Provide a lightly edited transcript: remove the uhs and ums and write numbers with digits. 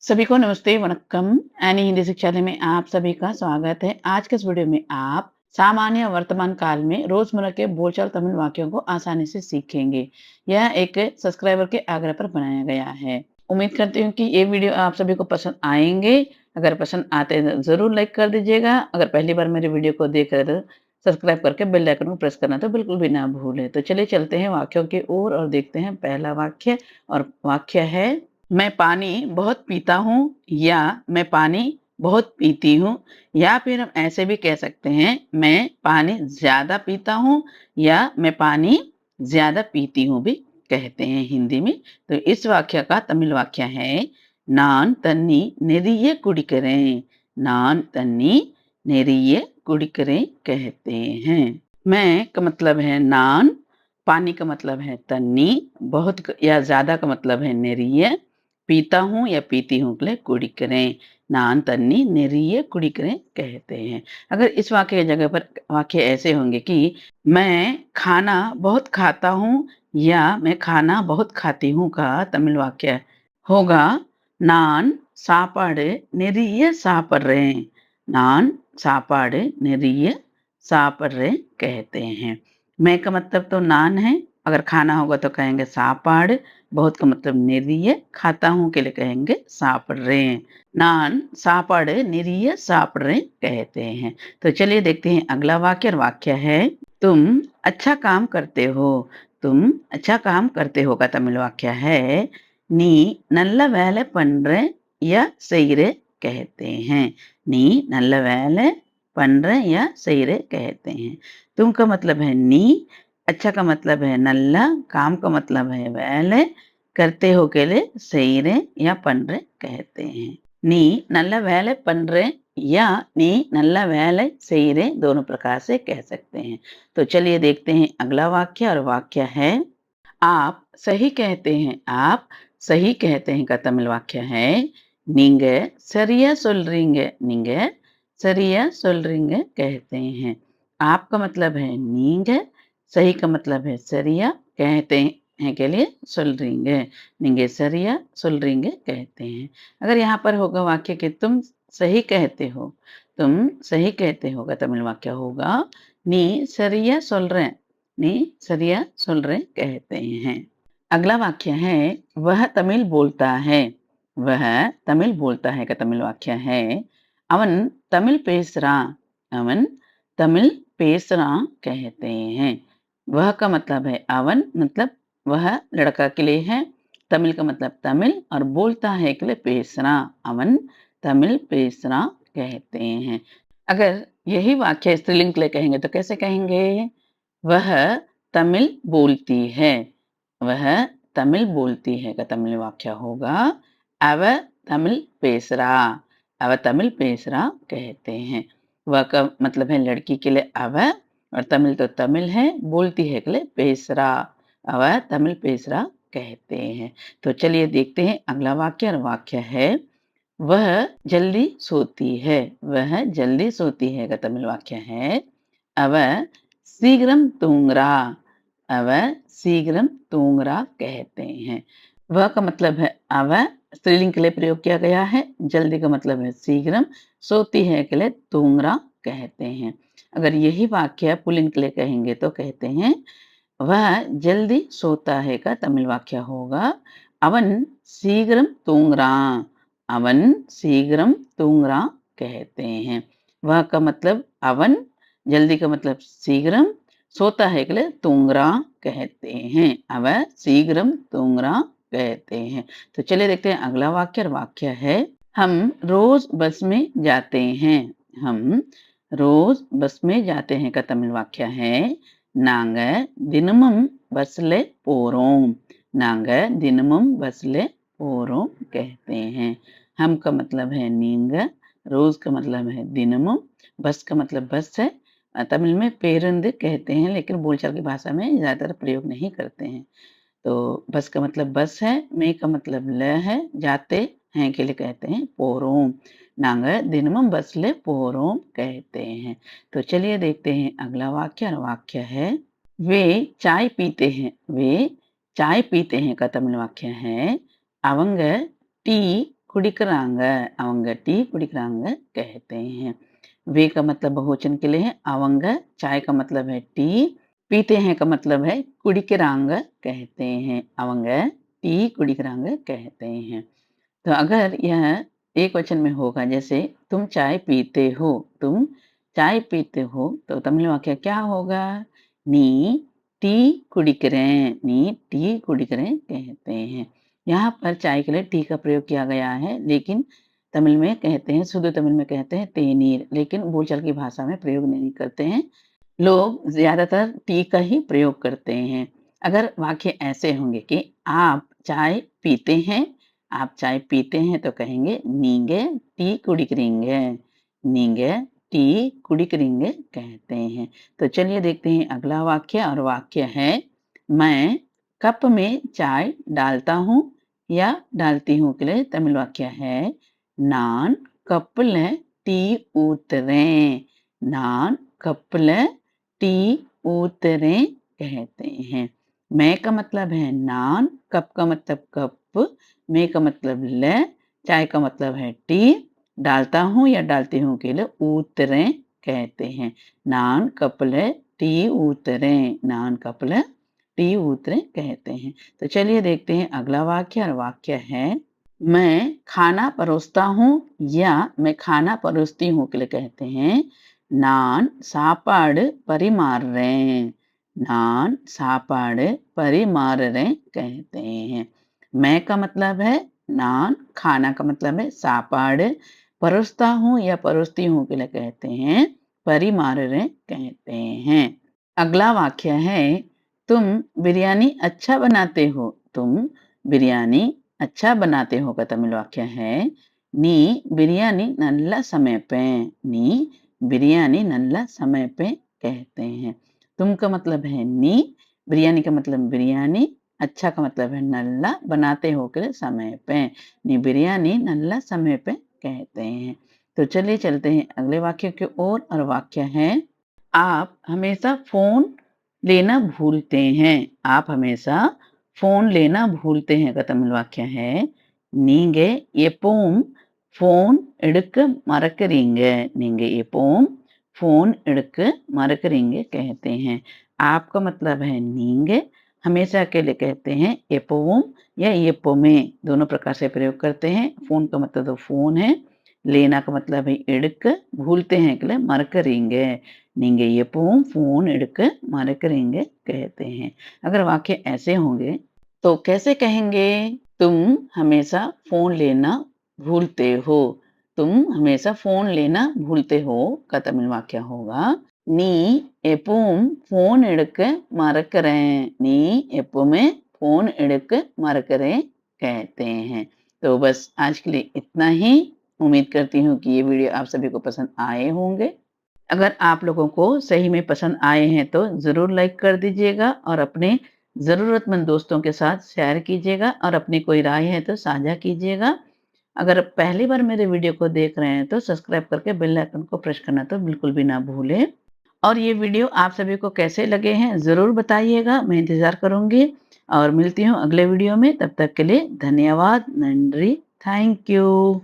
सभी को नमस्ते, वनक्कम। एनी हिंदी शिक्षालय में आप सभी का स्वागत है। आज के इस वीडियो में आप सामान्य वर्तमान काल में रोजमर्रा के बोलचाल तमिल वाक्यों को आसानी से सीखेंगे। यह एक सब्सक्राइबर के आग्रह पर बनाया गया है। उम्मीद करती हूँ कि ये वीडियो आप सभी को पसंद आएंगे। अगर पसंद आते हैं तो जरूर लाइक कर दीजिएगा। अगर पहली बार मेरे वीडियो को देख रहे तो सब्सक्राइब करके बेल आइकन को प्रेस करना तो बिल्कुल भी ना भूलें। तो चलिए चलते हैं वाक्यों की ओर और देखते हैं पहला वाक्य। और वाक्य है, मैं पानी बहुत पीता हूँ या मैं पानी बहुत पीती हूँ। या फिर हम ऐसे भी कह सकते हैं, मैं पानी ज्यादा पीता हूँ या मैं पानी ज्यादा पीती हूँ भी कहते हैं हिंदी में। तो इस वाक्य का तमिल वाक्य है, नान तन्नी नेरिये कुडिकरें। नान तन्नी नेरिये कुडिकरें कहते हैं। मैं का मतलब है नान, पानी का मतलब है तन्नी, बहुत या ज्यादा का मतलब है नेरिये, पीता हूँ या पीती हूँ के लिए कुडिकरें। नान तन्नी नेरिये कुडिकरें कहते हैं। अगर इस वाक्य की जगह पर वाक्य ऐसे होंगे कि मैं खाना बहुत खाता हूँ या मैं खाना बहुत खाती हूँ का तमिल वाक्य होगा, नान சாப்பாடு நிறைய சாப்பிடுறேன்। नान சாப்பாடு நிறைய சாப்பிடுறேன் कहते हैं। मैं का मतलब तो नान है, अगर खाना होगा तो कहेंगे சாப்பாடு, बहुत का मतलब நிறைய, खाता हूँ के लिए कहेंगे சாப்பிடுறேன்। नान சாப்பாடு நிறைய சாப்பிடுறேன் कहते हैं। तो चलिए देखते हैं अगला वाक्य। और वाक्य है, तुम अच्छा काम करते हो। तुम अच्छा काम करते हो का तमिल वाक्य है, நீ நல்ல வேலை பண்ற या செய்ற कहते हैं। நீ நல்ல வேலை பண்ற या செய்ற कहते हैं। तुम का मतलब है नी, अच्छा का मतलब है नल्ला, काम का मतलब है வேலை, करते हो के लिए செய்ற या பண்ற कहते हैं। நீ நல்ல வேலை பண்ற या நீ நல்ல வேலை செய்ற दोनों प्रकार से कह सकते हैं। तो चलिए देखते हैं अगला वाक्य। और वाक्य है, आप सही कहते हैं। आप सही कहते हैं का तमिल वाक्य है, நீங்க சரியா சொல்றீங்க। நீங்க சரியா சொல்றீங்க कहते हैं। आपका मतलब है நீங்க, सही का मतलब है சரிया, कहते हैं के लिए சொல்றீங்க। நீங்க சரியா சொல்றீங்க कहते हैं। अगर यहाँ पर होगा वाक्य कि तुम सही कहते हो, तुम सही कहते हो का तमिल वाक्य होगा, நீ சரியா சொல்ற। नी सरिया सुलरे कहते हैं। अगला वाक्य है, वह तमिल बोलता है। वह तमिल बोलता है का तमिल वाक्य है, अवन तमिल पेसरा। अवन तमिल पेसरा कहते हैं। वह का मतलब है अवन, मतलब वह लड़का के लिए है, तमिल का मतलब तमिल, और बोलता है के लिए पेसरा। अवन तमिल पेसरा कहते हैं। अगर यही वाक्य स्त्रीलिंग के लिए कहेंगे तो कैसे कहेंगे, वह तमिल बोलती है। वह तमिल बोलती है का तमिल वाक्य होगा, अव तमिल पेसरा। अव तमिल पेसरा कहते हैं। वह का मतलब है लड़की के लिए अव, और तमिल तो तमिल है, बोलती है के लिए पेसरा। अव तमिल पेसरा कहते हैं। तो चलिए देखते हैं अगला वाक्य। और वाक्य है, वह जल्दी सोती है। वह जल्दी सोती है का तमिल वाक्य है, अव शीघ्रम तूंगरा। अव शीघ्रम तूंगरा कहते हैं। वह का मतलब है अव, स्त्रीलिंग के लिए प्रयोग किया गया है, जल्दी का मतलब है शीघ्रम, सोती है के लिए तूंगरा कहते हैं। अगर यही वाक्य पुल्लिंग के लिए कहेंगे तो कहते हैं, वह जल्दी सोता है का तमिल वाक्य होगा, अवन शीघ्रम तूंगरा। अवन शीघ्रम तूंगरा कहते हैं। वह का मतलब अवन, जल्दी का मतलब शीघ्रम, सोता है के लिए तूंगरा कहते हैं। अव शीघ्रम तूंगरा कहते हैं। तो चलिए देखते हैं अगला वाक्य। और वाक्य है, हम रोज बस में जाते हैं। हम रोज बस में जाते हैं का तमिल वाक्य है, நாங்க தினமும் பஸ்ல போறோம்। நாங்க தினமும் பஸ்ல போறோம் कहते हैं। हम का मतलब है நீங்க, रोज का मतलब है दिनमुम, बस का मतलब बस है। तमिल में पेरुंद कहते हैं, लेकिन बोलचाल की भाषा में ज्यादातर प्रयोग नहीं करते हैं। तो बस का मतलब बस है, में का मतलब ल है, जाते हैं के लिए कहते हैं पोरोम। नांग दिनमम बसले पोरोम कहते हैं। तो चलिए देखते हैं अगला वाक्य। और वाक्य है, वे चाय पीते हैं। वे चाय पीते हैं का तमिल वाक्य है, அவங்க டீ कुडिक्கிறாங்க அவங்க டீ குடிக்கிறாங்க कहते हैं। वे का मतलब बहुवचन के लिए है அவங்க, चाय का मतलब है टी, पीते हैं का मतलब है குடிக்கிறாங்க कहते हैं। அவங்க टी குடிக்கிறாங்க कहते हैं। तो अगर यह एक वचन में होगा जैसे तुम चाय पीते हो, तुम चाय पीते हो तो तमिल वाक्य क्या होगा? नी टी कुडिக்கிறேன், नी टी कुडिக்கிறேன் कहते हैं। यहाँ पर चाय के लिए टी का प्रयोग किया गया है, लेकिन तमिल में कहते हैं, शुद्ध तमिल में कहते हैं तेनीर, लेकिन बोलचाल की भाषा में प्रयोग नहीं करते हैं। लोग ज्यादातर टी का ही प्रयोग करते हैं। अगर वाक्य ऐसे होंगे कि आप चाय पीते हैं, आप चाय पीते हैं तो कहेंगे नींगे टी कुडिக்கிறீங்க, नींगे टी कुडिக்கிறீங்க कहते हैं। तो चलिए देखते हैं अगला वाक्य, और वाक्य है मैं कप में चाय डालता हूँ या डालती हूँ के लिए तमिल वाक्य है நான் கப்புல டீ ஊத்துறேன், நான் कपल टी ஊத்துறேன் कहते हैं। मैं का मतलब है नान, कप का मतलब कप, मैं का मतलब ल, चाय का मतलब है टी, डालता हूँ या डालती हूँ के लिए ஊத்துறேன் कहते हैं। नान कपल टी ஊத்துறேன், नान कपल टी ஊத்துறேன் कहते हैं। तो चलिए देखते हैं अगला वाक्य, और वाक्य है मैं खाना परोसता हूँ या मैं खाना परोसती हूँ के लिए कहते हैं நான் சாப்பாடு பரிமாறுறேன், நான் சாப்பாடு பரிமாறுறேன் कहते हैं। मैं का मतलब है नान, खाना का मतलब है சாப்பாடு, परोसता हूँ या परोसती हूँ के लिए कहते हैं परिमाறுறேன் कहते हैं। अगला वाक्य है तुम बिरयानी अच्छा बनाते हो, तुम बिरयानी अच्छा बनाते हो का तमिल वाक्य है நீ बिरयानी नल्ला समेपें, நீ बिरयानी नल्ला समेपें कहते हैं। तुम का मतलब है नी, बिरयानी का मतलब बिरयानी, अच्छा का मतलब है नल्ला, बनाते हो के समय पे, नी बिरयानी नल्ला समय पे कहते हैं। तो चलिए चलते हैं अगले वाक्य की ओर, और वाक्य है आप हमेशा फोन लेना भूलते हैं, आप हमेशा फोन लेना भूलते हैं का तमिल वाक्य है நீங்க எப்பவும் फोन எடுக்க மறக்கறீங்க, நீங்க எப்பவும் फोन எடுக்க மறக்கறீங்க कहते हैं। आपका मतलब है नींगे, हमेशा के लिए कहते हैं எப்பவும் या எப்பவுமே, दोनों प्रकार से प्रयोग करते हैं। फोन का मतलब तो फोन है, लेना का मतलब है எடுக்க, भूलते हैं के लिए மறக்கறீங்க, நீங்க எப்பவும் फोन எடுக்க மறக்கறீங்க कहते हैं। अगर वाक्य ऐसे होंगे तो कैसे कहेंगे? तुम हमेशा फोन लेना भूलते हो, तुम हमेशा फोन लेना भूलते हो का तमिल वाक्य होगा நீ எப்பவும் फोन எடுக்க மறக்கறேன், நீ எப்பவுமே फोन எடுக்க மறக்கறேன் कहते हैं। तो बस आज के लिए इतना ही। उम्मीद करती हूँ कि ये वीडियो आप सभी को पसंद आए होंगे। अगर आप लोगों को सही में पसंद आए हैं तो ज़रूर लाइक कर दीजिएगा, और अपने ज़रूरतमंद दोस्तों के साथ शेयर कीजिएगा, और अपनी कोई राय है तो साझा कीजिएगा। अगर पहली बार मेरे वीडियो को देख रहे हैं तो सब्सक्राइब करके बेल आइकन को प्रेस करना तो बिल्कुल भी ना भूलें। और ये वीडियो आप सभी को कैसे लगे हैं ज़रूर बताइएगा, मैं इंतज़ार करूँगी। और मिलती हूँ अगले वीडियो में, तब तक के लिए धन्यवाद, नंरी, थैंक यू।